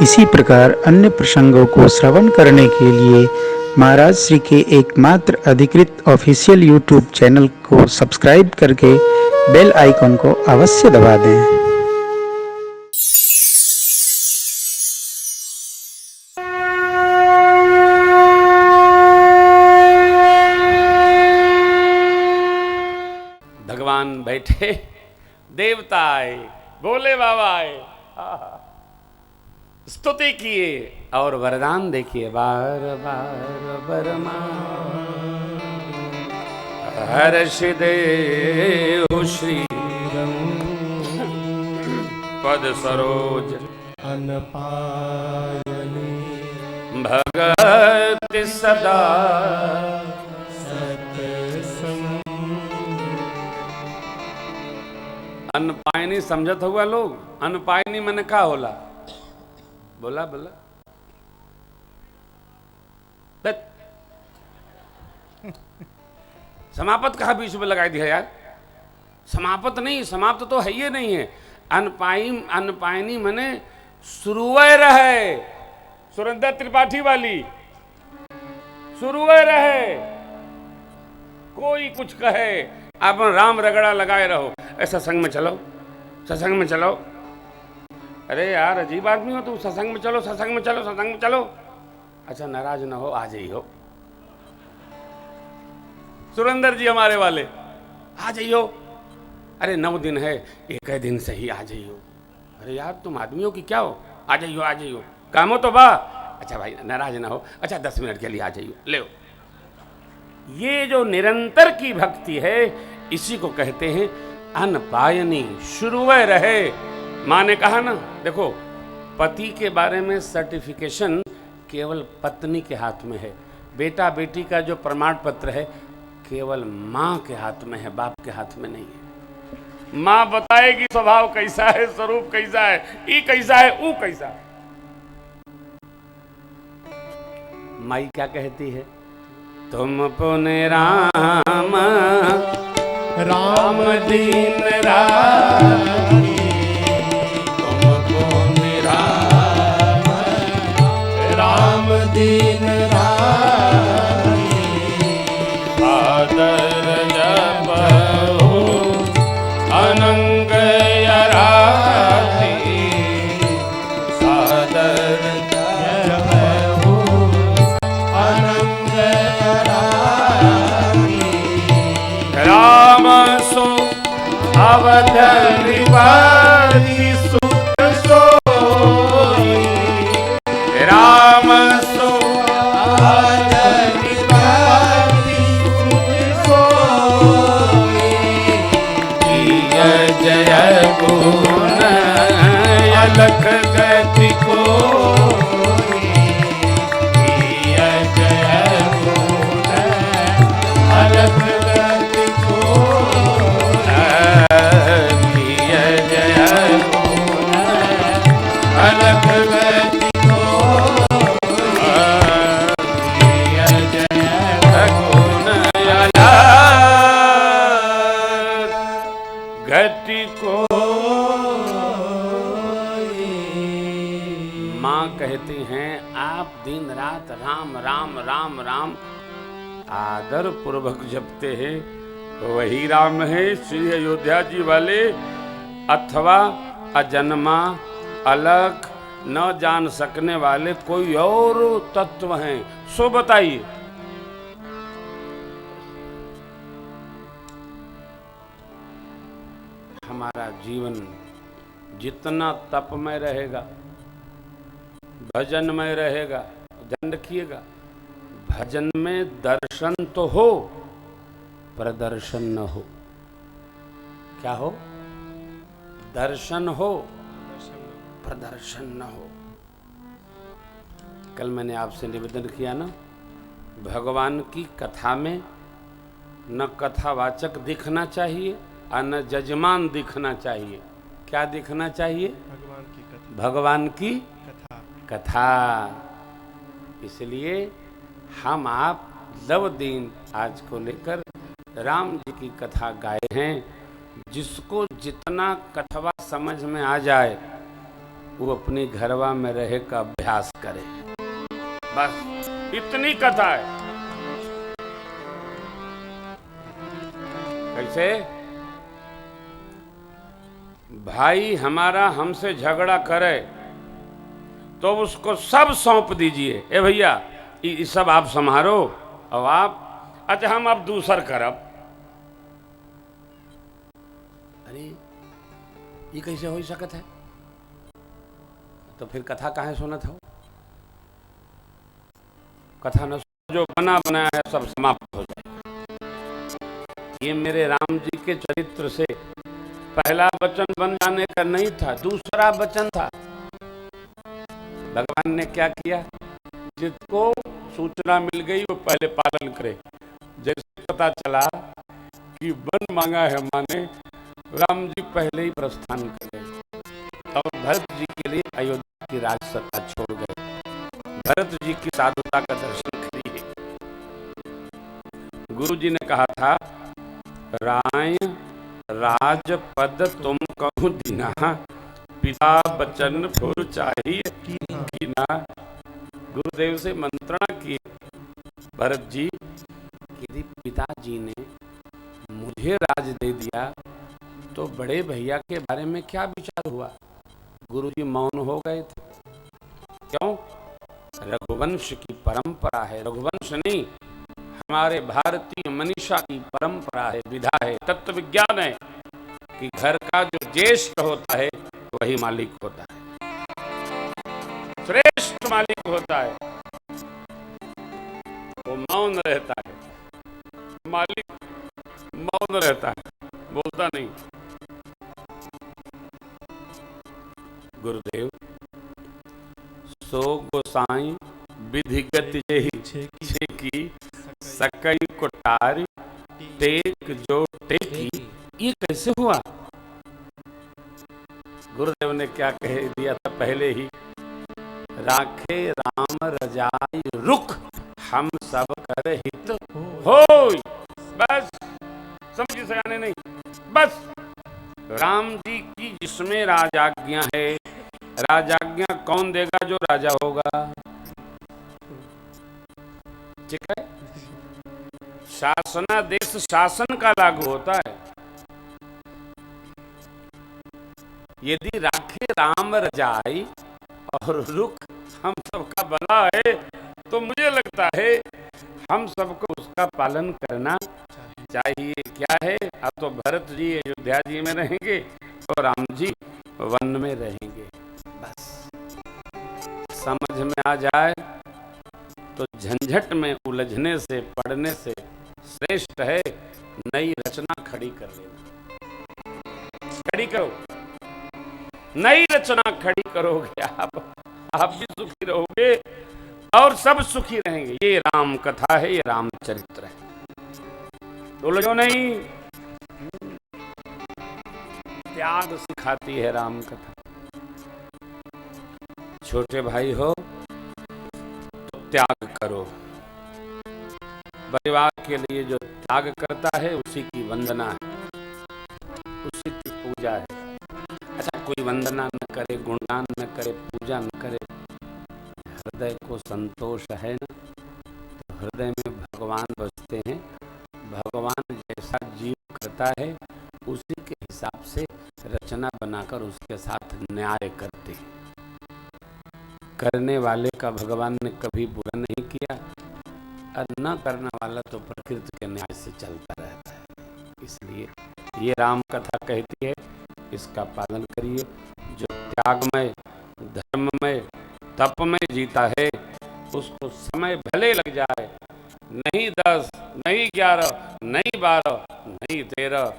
इसी प्रकार अन्य प्रसंगों को श्रवण करने के लिए महाराज श्री के एकमात्र अधिकृत ऑफिशियल यूट्यूब चैनल को सब्सक्राइब करके बेल आइकन को अवश्य दबा दें। भगवान बैठे, देवता आए, भोले बाबा आए, स्तुति किए और वरदान देखिए। बार बार बरमान हर्ष देव श्री पद सरोज अनपायनी भगत सदा अनपायनी समझत हुआ लोग। अनपायनी मैंने का होला? बोला बोला समापत कहा बीच में लगाई दिया यार? समापत नहीं, समाप्त तो है ये नहीं है। अनपायनी मैंने शुरुए रहे, सुरेंद्र त्रिपाठी वाली शुरुए रहे। कोई कुछ कहे आप राम रगड़ा लगाए रहो, ऐसा सत्संग में चलो, सत्संग में चलो। अरे यार अजीब आदमी हो तुम, सत्संग में चलो, सत्संग में चलो, सत्संग में चलो। अच्छा नाराज ना हो, आ जाइयो। सुरेंद्र जी हमारे वाले, आ जाइयो। अरे 9 दिन है, एक दिन से ही आ जाइयो। अरे यार तुम आदमी हो कि क्या हो? आ जाइयो, आ जाइयो, काम हो तो बा। अच्छा भाई नाराज ना हो, अच्छा 10 मिनट के लिए आ जाइयो, ले। ये जो निरंतर की भक्ति है इसी को कहते हैं अनपायनी, शुरुए रहे। माँ ने कहा ना, देखो पति के बारे में सर्टिफिकेशन केवल पत्नी के हाथ में है, बेटा बेटी का जो प्रमाण पत्र है केवल माँ के हाथ में है, बाप के हाथ में नहीं है। माँ बताएगी स्वभाव कैसा है, स्वरूप कैसा है, ई कैसा है, ऊ कैसा है। माई क्या कहती है? तुम पुण्य राम राम दीन राखी, तुम पुण्य राम राम दीन राखी, आदर जपहु अनंग अराधी, सादर जपहु अनंग अराधी। राम सो अवध निवासी सुख सोई, राम सो अवध निवासी सुख सोई, जय गुण अलख गति कोई, जय गुण अलख गति कोई, जय गुण अलख गति कोई, जय गुण अलख गति को। माँ कहती हैं आप दिन रात राम राम राम राम आदर पूर्वक जपते हैं, वही राम है श्री अयोध्या जी वाले, अथवा अजन्मा अलग न जान सकने वाले कोई और तत्व हैं, सो बताइए। हमारा जीवन जितना तप में रहेगा, भजन में रहेगा, ध्यान रखिएगा, भजन में दर्शन तो हो, प्रदर्शन न हो। क्या हो? दर्शन हो, प्रदर्शन न हो। कल मैंने आपसे निवेदन किया ना, भगवान की कथा में न कथावाचक दिखना चाहिए और न जजमान दिखना चाहिए। क्या दिखना चाहिए? भगवान की कथा। इसलिए हम आप लव दिन आज को लेकर राम जी की कथा गाए हैं। जिसको जितना कथवा समझ में आ जाए वो अपनी घरवा में रहे का अभ्यास करे। बस इतनी कथा है। कैसे? भाई हमारा हमसे झगड़ा करे तो उसको सब सौंप दीजिए, ए भैया ये सब आप संभालो, और आप अच्छा हम अब दूसर करब। अरे ये कैसे हो सकत है? तो फिर कथा काहे सुनत हो? कथा न जो बना बनाया है सब समाप्त हो जाए। ये मेरे राम जी के चरित्र से पहला वचन बन जाने का नहीं था, दूसरा वचन था। भगवान ने क्या किया? जिसको सूचना मिल गई वो पहले पालन करे। जैसे पता चला कि वन मांगा है माने, राम जी पहले ही प्रस्थान कर गए और भरत जी के लिए अयोध्या की राज सत्ता छोड़ गए। भरत जी की साधुता का दर्शन करिए। गुरु जी ने कहा था, राय राजपद तुम कहूँ दीना, पिता बचन फुर चाहिए कि ना। गुरुदेव से मंत्रणा की भरत जी, यदि पिताजी ने मुझे राज दे दिया तो बड़े भैया के बारे में क्या विचार हुआ? गुरु जी मौन हो गए थे। क्यों? रघुवंश की परंपरा है, रघुवंश नहीं, हमारे भारतीय मनीषा की परंपरा है, विधा है, तत्व विज्ञान है कि घर का जो ज्येष्ठ होता है वही मालिक होता है, श्रेष्ठ मालिक होता है। वो मौन रहता है, मालिक मौन रहता है, बोलता नहीं। गुरुदेव सो गोसाई विधिगत यही की सकई कोटारी टेक जो टेकी। ये कैसे हुआ? गुरुदेव ने क्या कह दिया था पहले ही, राखे राम रजाई रुख हम सब कर हित होय। बस समझ से आने नहीं, बस राम जी की जिसमें राजाज्ञा है, राजाज्ञा कौन देगा? जो राजा होगा। ठीक है, शासनादेश शासन का लागू होता है। यदि राखे राम रजाई और रुख हम सबका भला है तो मुझे लगता है हम सबको उसका पालन करना चाहिए। क्या है? अब तो भरत जी अयोध्या जी में रहेंगे और राम जी वन में रहेंगे। बस समझ में आ जाए तो झंझट में उलझने से, पढ़ने से श्रेष्ठ है नई रचना खड़ी कर लेना। खड़ी करो, नई रचना खड़ी करोगे आप भी सुखी रहोगे और सब सुखी रहेंगे। ये राम कथा है, ये रामचरित्र है। उलझो नहीं, त्याग सिखाती है राम कथा। छोटे भाई हो तो त्याग करो। परिवार के लिए जो त्याग करता है उसी की वंदना है, उसी की पूजा है। अच्छा, कोई वंदना न करे, गुणगान न करे, पूजा न करे, हृदय को संतोष है ना, तो हृदय में भगवान बसते हैं। भगवान जैसा जीव करता है उसी के हिसाब से रचना बनाकर उसके साथ न्याय करते हैं। करने वाले का भगवान ने कभी बुरा नहीं किया और न करने वाला तो प्रकृति के न्याय से चलता रहता है। इसलिए ये राम कथा कहती है, इसका पालन करिए। जो त्यागमय, धर्ममय, तपमय जीता है उसको समय भले लग जाए, नहीं 10, नहीं 11, नहीं 12, नहीं 13,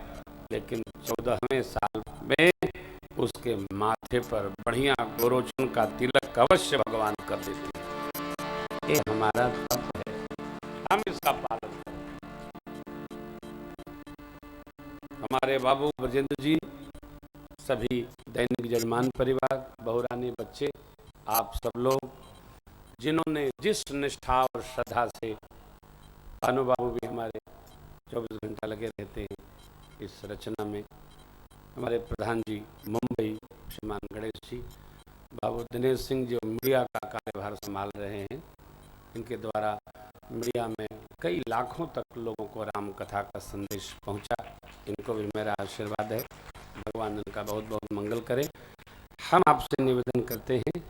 लेकिन 14वें साल में उसके माथे पर बढ़िया गोरोचन का तिलक अवश्य भगवान कर देते हैं। ये हमारा तप है, हम इसका पालन करें। हमारे बाबू ब्रजेंद्र जी, सभी दैनिक जजमान परिवार, बहुरानी, बच्चे, आप सब लोग जिन्होंने जिस निष्ठा और श्रद्धा से, अनुबाबू भी हमारे 24 घंटा लगे रहते हैं इस रचना में, हमारे प्रधान जी मुंबई श्रीमान गणेश जी, बाबू दिनेश सिंह जो मीडिया का कार्यभार संभाल रहे हैं, इनके द्वारा मीडिया में कई लाखों तक लोगों को राम कथा का संदेश पहुंचा। इनको भी मेरा आशीर्वाद है, भगवान इनका बहुत बहुत मंगल करे। हम आपसे निवेदन करते हैं,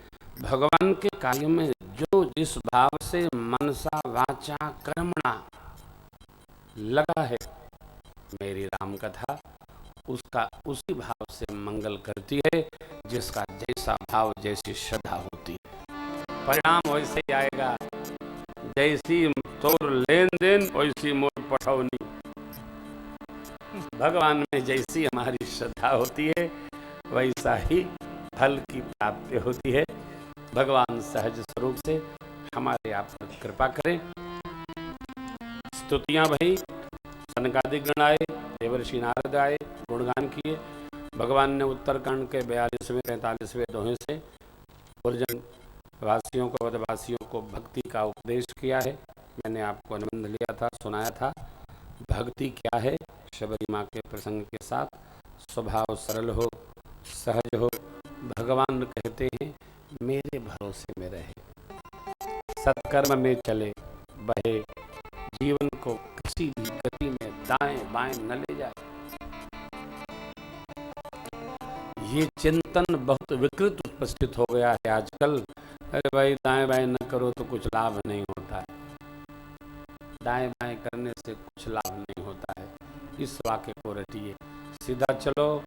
भगवान के कार्य में जो जिस भाव से मनसा वाचा कर्मणा लगा है, मेरी राम कथा उसका उसी भाव से मंगल करती है, जिसका जैसा भाव जैसी श्रद्धा होती है, परिणाम वैसे ही आएगा। जैसी तोर लेन देन वैसी मोर पठौनी। भगवान में जैसी हमारी श्रद्धा होती है, वैसा ही फल की प्राप्ति होती है। भगवान सहज स्वरूप से हमारे आप पर कृपा करें। स्तुतियां भई, सनकादिक गण आए, देवर्षि नारद आए, गुणगान किए। भगवान ने उत्तरकांड के 42वें 43वें दोहे से पुरजन वासियों को, वदवासियों को भक्ति का उपदेश किया है। मैंने आपको अनुबंध लिया था, सुनाया था। भक्ति क्या है? शबरी माँ के प्रसंग के साथ स्वभाव सरल हो, सहज हो। भगवान कहते हैं मेरे भरोसे में रहे, सत्कर्म में चले बहे, जीवन को किसी भी गति में दाएं बाएं न ले जाए। ये चिंतन बहुत विकृत उपस्थित हो गया है आजकल। अरे भाई दाएं बाएं न करो तो कुछ लाभ नहीं होता है, दाएं बाएं करने से कुछ लाभ नहीं होता है। इस वाक्य को रटिए, सीधा चलो,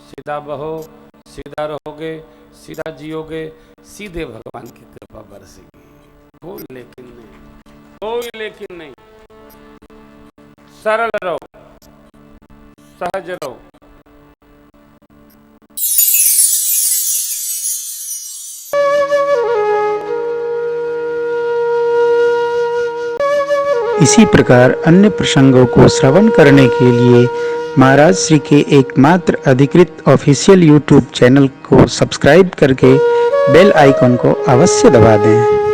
सीधा बहो, सीधा रहोगे, सीधा जियोगे, सीधे भगवान की कृपा बरसेगी। कोई लेकिन नहीं, कोई लेकिन नहीं। सरल रहो, सहज रहो। इसी प्रकार अन्य प्रसंगों को श्रवण करने के लिए महाराज श्री के एकमात्र अधिकृत ऑफिशियल यूट्यूब चैनल को सब्सक्राइब करके बेल आइकन को अवश्य दबा दें।